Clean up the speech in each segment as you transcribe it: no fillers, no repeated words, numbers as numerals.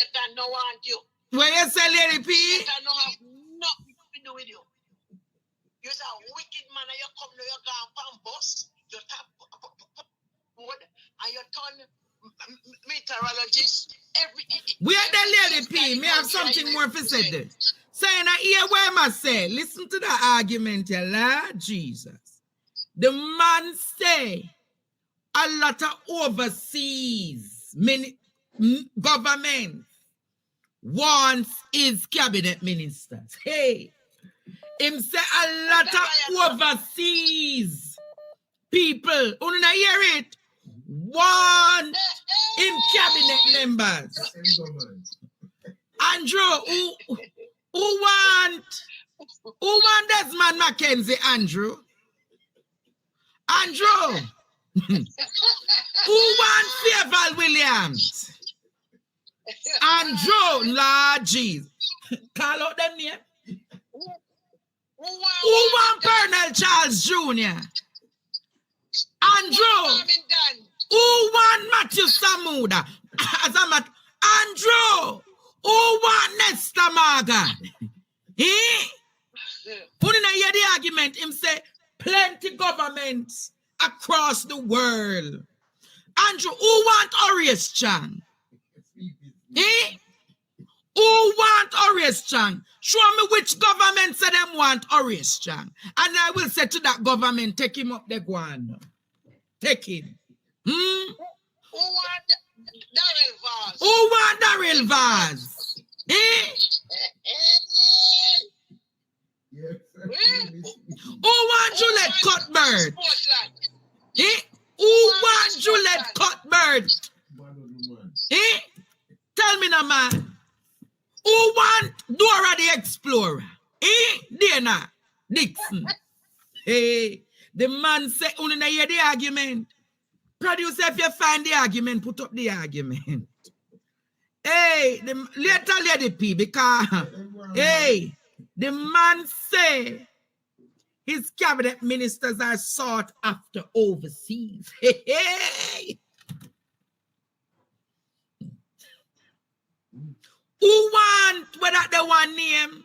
Satan no want you. When you say Lady P? Satan no have nothing to do with you. You're a wicked man and you come to your gun bus, you tap wood and you turn meteorologist. We are the Lady P. Me have something more to say there. Saying I hear what I say. Listen to the argument here, Lord Jesus. The man say a lot of overseas government wants his cabinet ministers. Hey, him say a lot of overseas people, you not hear it, want him cabinet members. Andrew, who want Desmond Mackenzie, Andrew? Andrew, who want Fairval Williams? Andrew, Lord Jesus. Call out them name. Who want Pernell Charles Jr.? Andrew, who want Matthew Samuda? Andrew, who want Nesta Morgan? Put in hear the argument, him say, plenty governments across the world. Andrew, who want Horace Chan? Who want Horace Chan? Show me which government say them want Horace Chan. And I will say to that government, take him up the guan. Take him. Who want Darrell Vaz? Who want Darrell Vaz? Who want Juliet Cuthbert? Who want Juliet Cuthbert? Tell me now, man. Who want Dora the Explorer? Dana Dixon. Hey, the man say, you know, hear the argument. Producer, if you find the argument, put up the argument. Hey, later Lady P, because, hey, the man say his cabinet ministers are sought after overseas. Hey, hey. Who want whether they want name?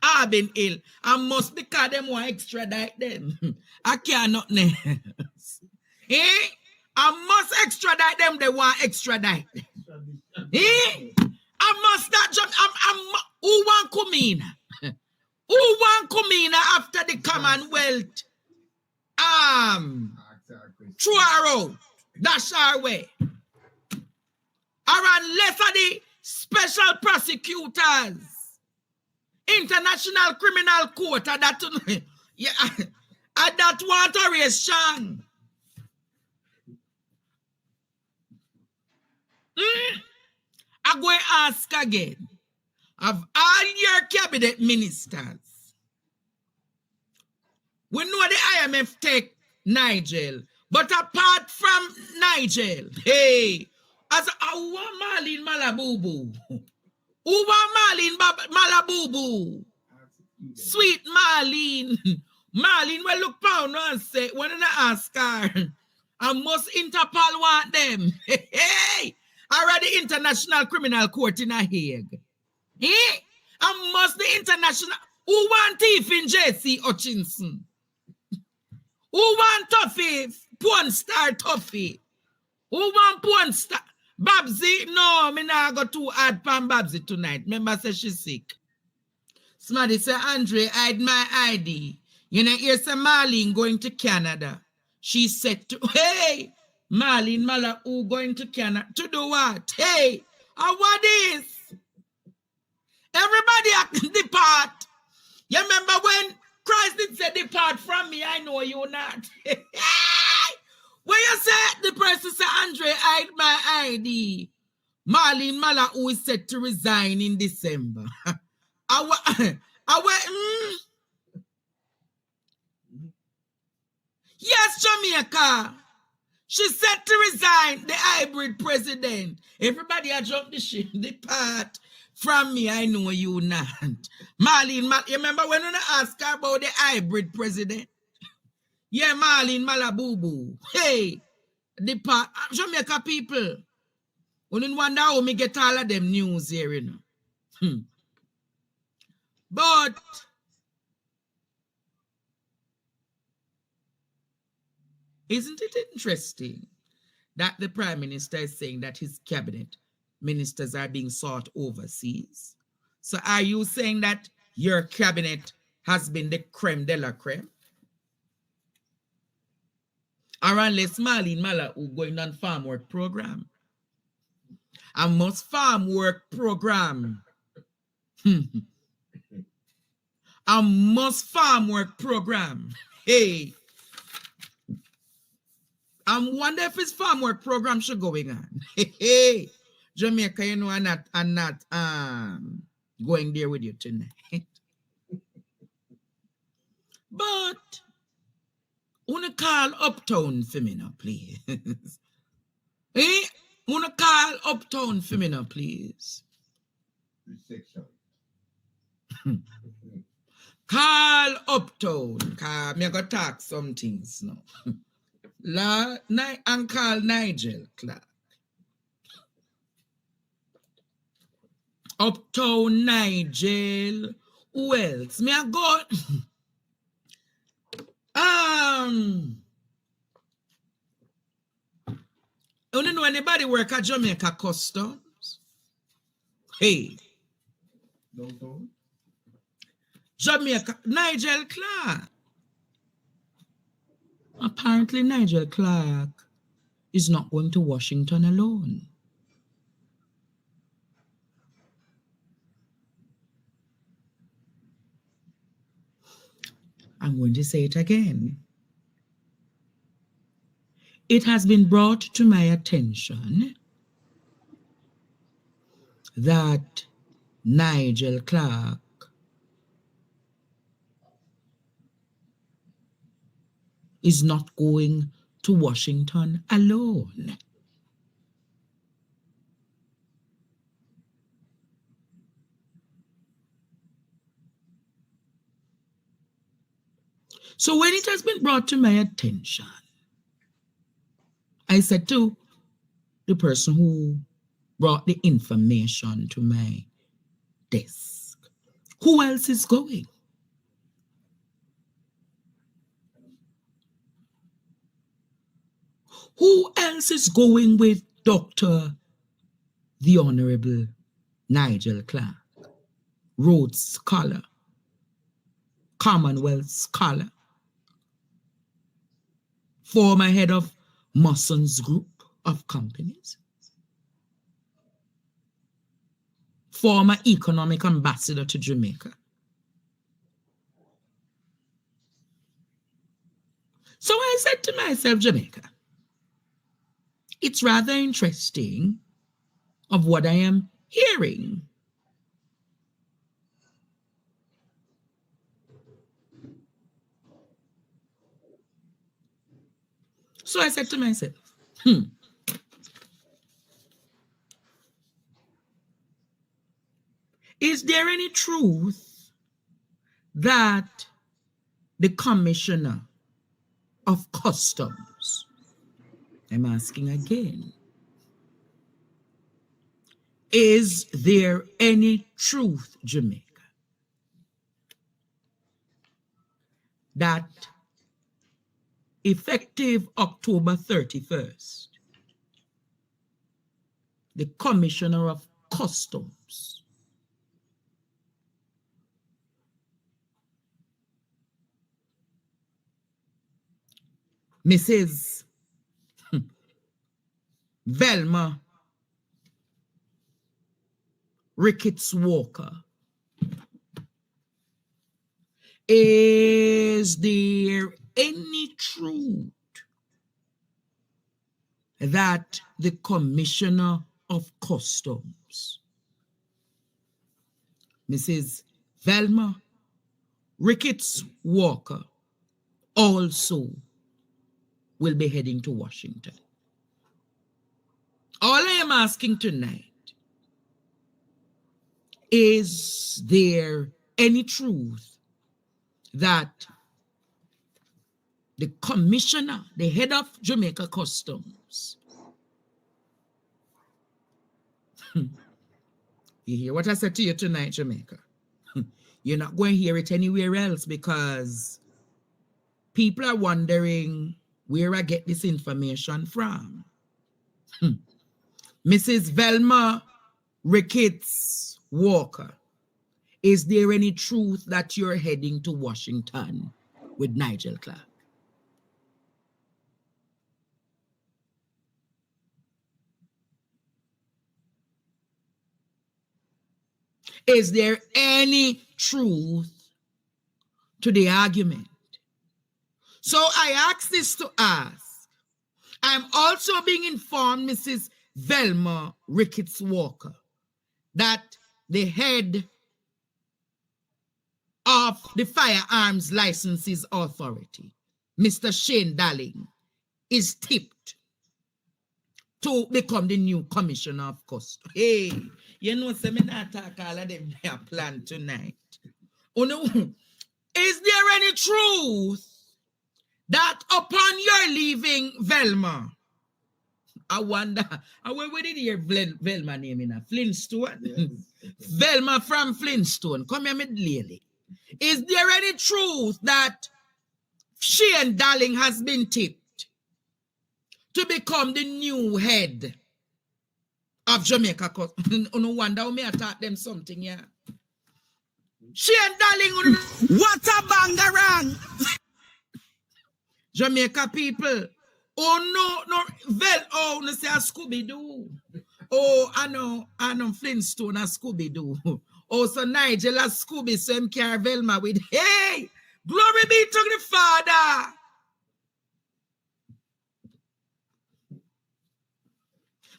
I've been ill. I must because them want extradite them. I cannot name. I must extradite them. They want extradite. I must not just. Who want come in? Who want come in after the Commonwealth? Through our road. That's our way. Or unless the special prosecutors, International Criminal Court, that yeah, that want to raise Chang. I go and ask again. Of all your cabinet ministers, we know the IMF take Nigel, but apart from Nigel, hey, as who want Marlene Malabubu? Who want Marlene Malabubu? Sweet Marlene. Marlene will look pound and say, when I ask her, I must Interpol want them. Hey, already International Criminal Court in a Hague. I must the international. Who want thief in JC Hutchinson? Who want Tuffy? Porn star Tuffy? Who want porn star? Babsy? No, me not go too hard pan Babsy tonight. Remember, say she's sick. Smarty say, Andre, hide my ID. You know, here's say Marlene going to Canada. She said to, hey, Marlene Mala, who going to Canada? To do what? Hey, what is? Everybody can depart. You remember when Christ did say, depart from me, I know you not. When you say, the person say, Andre, hide my ID. Marlene Mala, who is set to resign in December. Yes, Jamaica. She set to resign, the hybrid president. Everybody a jump the ship, depart. From me, I know you not. Marlene, you remember when I asked her about the hybrid president? Yeah, Marlene Malabubu. Hey, the Jamaica people. Only wonder how me get all of them news here, you know. But isn't it interesting that the Prime Minister is saying that his cabinet ministers are being sought overseas? So are you saying that your cabinet has been the creme de la creme? Or unless Marlene Mala who going on farm work program? A must farm work program. A must farm work program. Hey. I wonder if his farm work program should going on. Hey. Jamaica, you know, I'm not going there with you tonight. But wanna call uptown for me now, please. Eh? Wanna call uptown for me now, please. Call uptown. Cause me gonna talk some things now. And call Nigel Clark. Uptown Nigel. Who else? Me I go. You don't know anybody work at Jamaica Customs? Hey. Downtown? Jamaica, Nigel Clark. Apparently, Nigel Clark is not going to Washington alone. I'm going to say it again. It has been brought to my attention that Nigel Clark is not going to Washington alone. So when it has been brought to my attention, I said to the person who brought the information to my desk, who else is going? Who else is going with Dr. the Honorable Nigel Clark, Rhodes Scholar, Commonwealth Scholar, former head of Musson's Group of Companies, former economic ambassador to Jamaica? So I said to myself, Jamaica, it's rather interesting of what I am hearing. So I said to myself, is there any truth that the Commissioner of Customs, I'm asking again, is there any truth, Jamaica, that effective October 31st, the Commissioner of Customs Mrs. Velma Ricketts Walker, is there any truth that the Commissioner of Customs, Mrs. Velma Ricketts Walker, also will be heading to Washington? All I am asking tonight, is there any truth that the Commissioner, the head of Jamaica Customs, You hear what I said to you tonight, Jamaica? You're not going to hear it anywhere else because people are wondering where I get this information from. Mrs. Velma Ricketts Walker, is there any truth that you're heading to Washington with Nigel Clark? Is there any truth to the argument? So I ask this to ask. I'm also being informed, Mrs. Velma Ricketts Walker, that the head of the Firearms Licenses Authority, Mr. Shane Darling, is tipped to become the new commissioner of customs. Hey, you know, so me not talk all of them their plan tonight. Oh no, is there any truth that upon your leaving Velma, I wonder, where did you hear Velma name in a Flintstone? Yes. Velma from Flintstone, come here, lady. Is there any truth that Shane Darling has been tipped to become the new head of Jamaica? No wonder how me I taught them something, yeah. Shane Darling, what a bangarang! Jamaica people, oh no, no say a Scooby-Doo. Oh, I know Flintstone a Scooby-Doo. Oh, so Nigel a Scooby, so him carry Velma with, hey, glory be to the Father.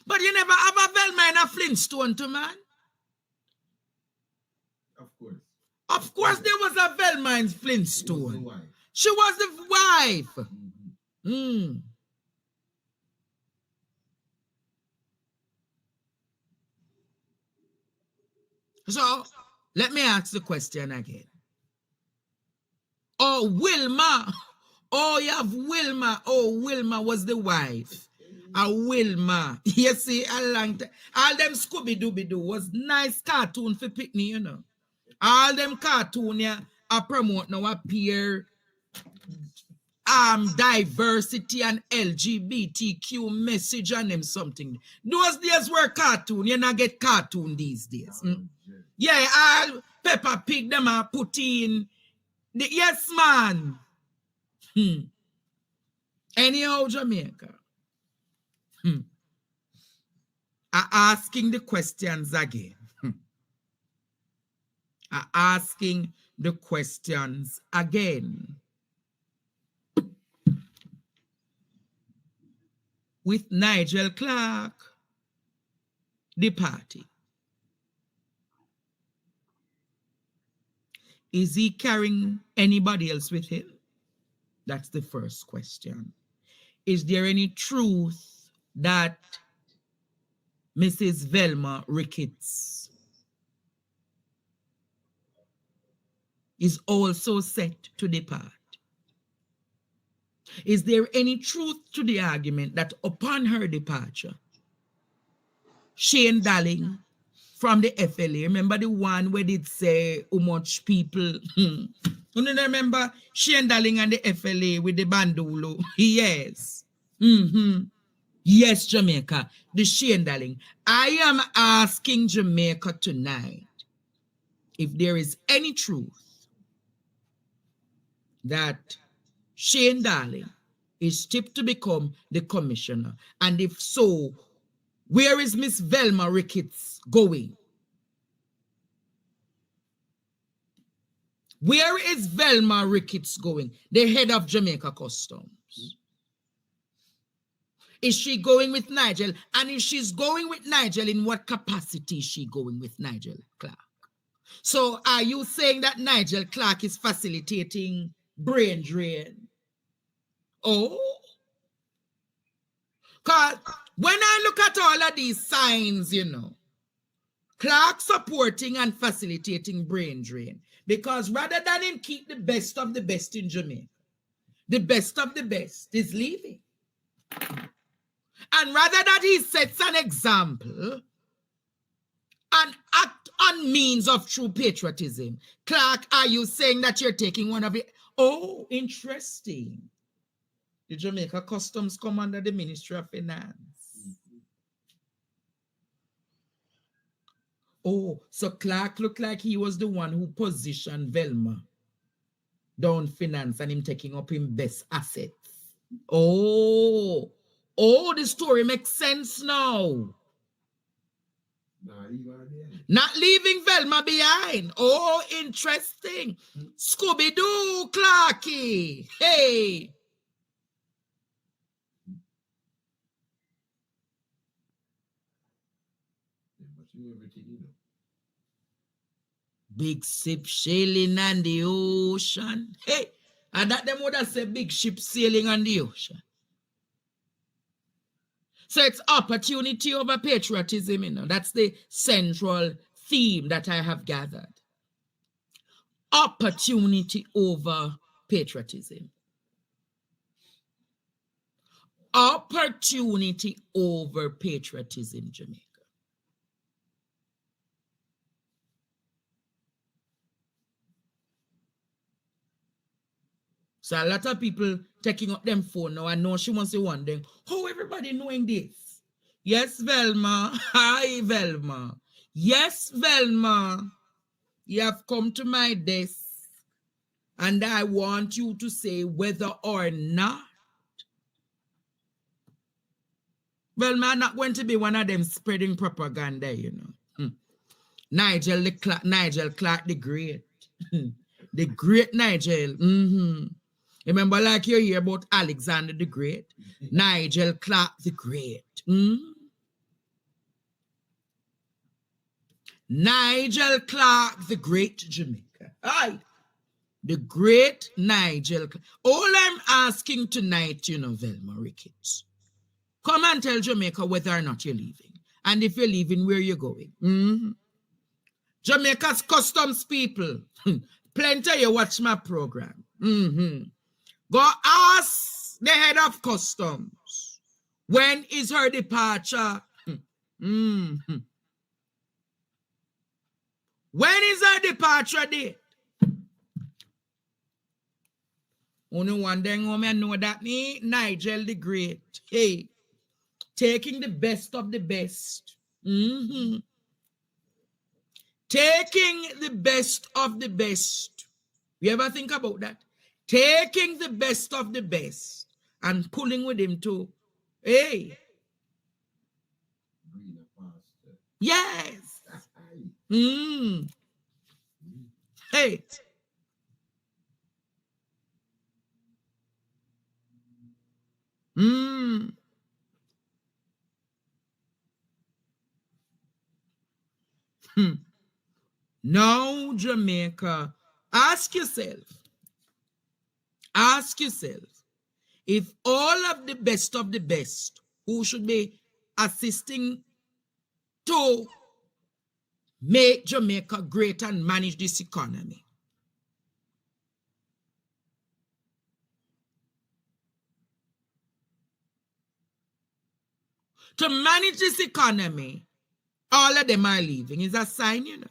But you never have a Velma and a Flintstone to man? Of course. Of course there was a Velma and Flintstone. She was the wife. Mm-hmm. So, let me ask the question again. Oh, Wilma. Oh, you have Wilma. Oh, Wilma was the wife. Wilma. You see, all them Scooby-Dooby-Doo was nice cartoon for picnic, you know. All them cartoon, yeah, I promote now appear diversity and LGBTQ message and them something. Those days were cartoon. You not get cartoon these days. Yeah, all Peppa Pig them are put in. Yes, man. Anyhow, Jamaica. Are asking the questions again. Are asking the questions again. With Nigel Clark, the party. Is he carrying anybody else with him? That's the first question. Is there any truth that Mrs. Velma Ricketts is also set to depart? Is there any truth to the argument that upon her departure, Shane Darling from the FLA, remember the one where did say how much people, you remember Shane Darling and the FLA with the bandulo? Yes. Yes, Jamaica, the Shane Darling. I am asking Jamaica tonight if there is any truth that Shane Darling is tipped to become the commissioner. And if so, where is Miss Velma Ricketts going? Where is Velma Ricketts going? The head of Jamaica Customs. Is she going with Nigel? And if she's going with Nigel, in what capacity is she going with Nigel Clark? So are you saying that Nigel Clark is facilitating brain drain? Oh, because when I look at all of these signs, you know, Clark supporting and facilitating brain drain, because rather than him keep the best of the best in Jamaica, the best of the best is leaving. And rather that he sets an example and act on means of true patriotism. Clark, are you saying that you're taking one of it? Oh, interesting. The Jamaica Customs come under the Ministry of Finance. Oh, so Clark looked like he was the one who positioned Velma down finance and him taking up him best assets. Oh, the story makes sense now. Not leaving Velma behind. Oh, interesting. Scooby-Doo, Clarky. Hey. Big ship sailing on the ocean. Hey, and that them would have said big ship sailing on the ocean. So it's opportunity over patriotism, you know. That's the central theme that I have gathered. Opportunity over patriotism. Opportunity over patriotism, Jamaica. So a lot of people taking up them phone now. I know she must be wondering, how everybody knowing this? Yes, Velma. Hi, Velma. Yes, Velma. You have come to my desk. And I want you to say whether or not. Velma, I'm not going to be one of them spreading propaganda, you know. Nigel Clark the Great. The great Nigel. Remember, like you hear about Alexander the Great, Nigel Clark the Great. Nigel Clark the Great, Jamaica. Aye. The great Nigel Clark. All I'm asking tonight, you know, Velma Ricketts, come and tell Jamaica whether or not you're leaving. And if you're leaving, where you're going. Jamaica's customs people. Plenty you watch my program. Go ask the head of customs. When is her departure? When is her departure date? Only one thing I know that me, Nigel the Great. Hey, taking the best of the best. Taking the best of the best. You ever think about that? Taking the best of the best and pulling with him to, hey. Yes. Hey. Now, Jamaica, ask yourself, if all of the best who should be assisting to make Jamaica great and manage this economy, to manage this economy, all of them are leaving. Is a sign, you know.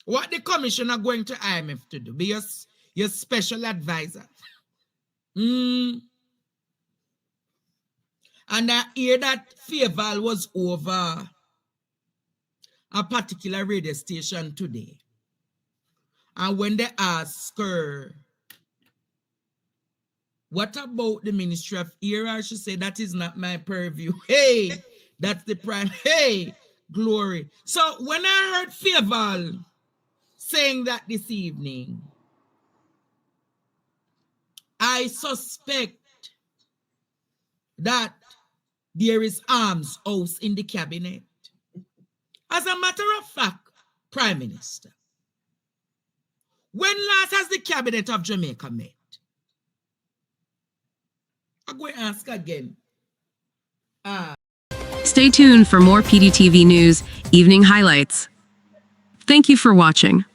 What the commissioner going to IMF to do? Be your special advisor. And I hear that Fairval was over a particular radio station today. And when they ask her, what about the Ministry of Era? She said, that is not my purview. Hey, that's the prime. Hey, glory. So when I heard Fairval saying that this evening, I suspect that there is arms house in the cabinet. As a matter of fact, Prime Minister, when last has the cabinet of Jamaica met? I'm going to ask again. Stay tuned for more PDTV news, evening highlights. Thank you for watching.